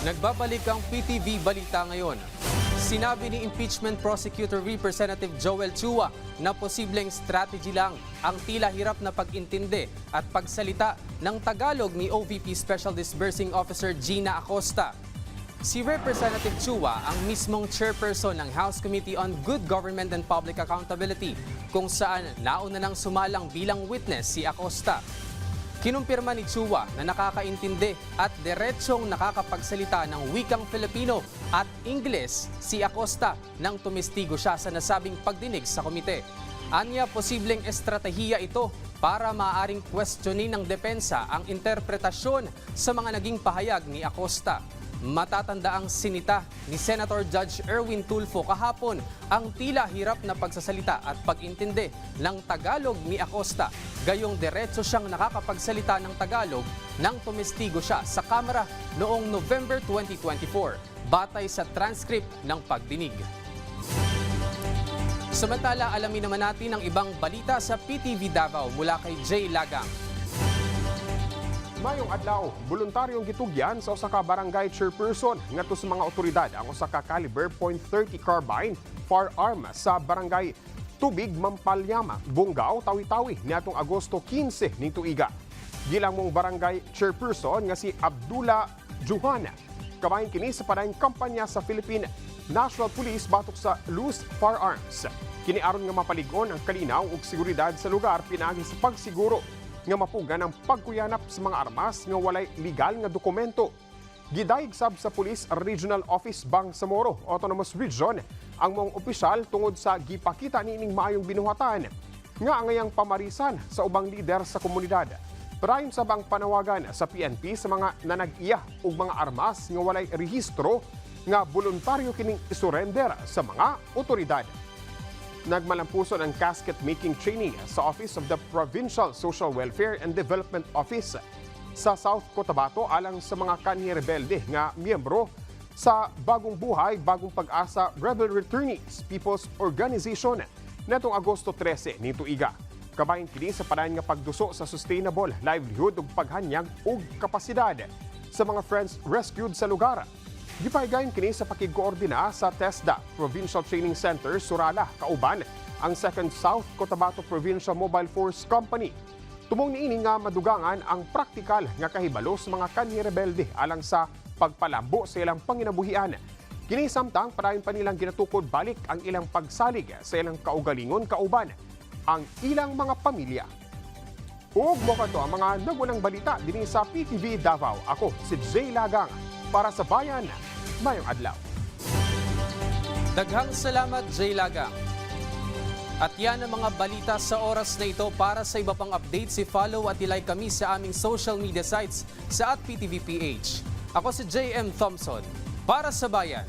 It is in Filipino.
Nagbabalik ang PTV Balita ngayon. Sinabi ni Impeachment Prosecutor Representative Joel Chua na posibleng strategy lang ang tila hirap na pag-intindi at pagsalita ng Tagalog ni OVP Special Disbursing Officer Gina Acosta. Si Representative Chua ang mismong chairperson ng House Committee on Good Government and Public Accountability, kung saan nauna nang sumalang bilang witness si Acosta. Kinumpirma ni Chua na nakakaintindi at diretsyong nakakapagsalita ng wikang Filipino at Ingles si Acosta nang tumistigo siya sa nasabing pagdinig sa komite. Anya, posibleng estratehiya ito para maaaring questionin ng depensa ang interpretasyon sa mga naging pahayag ni Acosta. Matatanda ang sinita ni Senator Judge Erwin Tulfo kahapon ang tila hirap na pagsasalita at pag-intindi ng Tagalog ni Acosta. Gayong diretso siyang nakakapagsalita ng Tagalog nang tumestigo siya sa kamera noong November 2024, batay sa transcript ng pagdinig. Samantala, alamin naman natin ang ibang balita sa PTV Davao mula kay Jay Lagang. Mayong adlaw, voluntaryong gitugyan sa usa ka barangay chairperson ngadto sa mga otoridad ang usa ka caliber .30 carbine firearm sa barangay Tubig, Mampalyama, Bungaw, Tawi-Tawi niadtong Agosto 15 ning tuiga. Gilamong barangay chairperson nga si Abdullah Juhana. Kabahin kini sa padayong kampanya sa Philippine National Police batok sa loose firearms. Kini aron nga mapalig-on ang kalinaw ug seguridad sa lugar pinaagi sa pagsiguro nga mapugan ang pagkuyanap sa mga armas nga walay legal nga dokumento. Gidayeg sab sa Police Regional Office Bangsamoro Autonomous Region ang mga opisyal tungod sa gipakita niining maayong binuhatan nga angayang pamarisan sa ubang lider sa komunidad. Parayon sa bang panawagan sa PNP sa mga nanag-iya ug mga armas nga walay rehistro nga voluntaryo kining isurrender sa mga otoridad. Nagmalampuson ang casket-making training sa Office of the Provincial Social Welfare and Development Office sa South Cotabato alang sa mga kanhi rebelde nga miyembro sa Bagong Buhay, Bagong Pag-asa Rebel Returnees People's Organization netong Agosto 13 ning tuiga. Kabahin kini sa padayon nga pagduso sa sustainable livelihood ug paghanyag ug kapasidad sa mga friends rescued sa lugar. Gipahigayon kini sa pakigkoordina sa TESDA Provincial Training Center, Surala, kauban ang 2nd South Cotabato Provincial Mobile Force Company. Tumong niini nga madugangan ang praktikal nga kahibalo sa mga kanhi rebelde alang sa pagpalambo sa ilang panginabuhian. Kini samtang padayon pa nilang ginatukod balik ang ilang pagsalig sa ilang kaugalingon kauban ang ilang mga pamilya. Ug mo kato ang mga nagunang balita dinhi sa PTV Davao. Ako si Jay Lagang para sa Bayan, mayong adlaw. Daghang salamat, Jay Lagang. At yan ang mga balita sa oras na ito. Para sa iba pang updates, i-follow at i-like kami sa aming social media sites sa @PTVPH. Ako si JM Thompson para sa Bayan.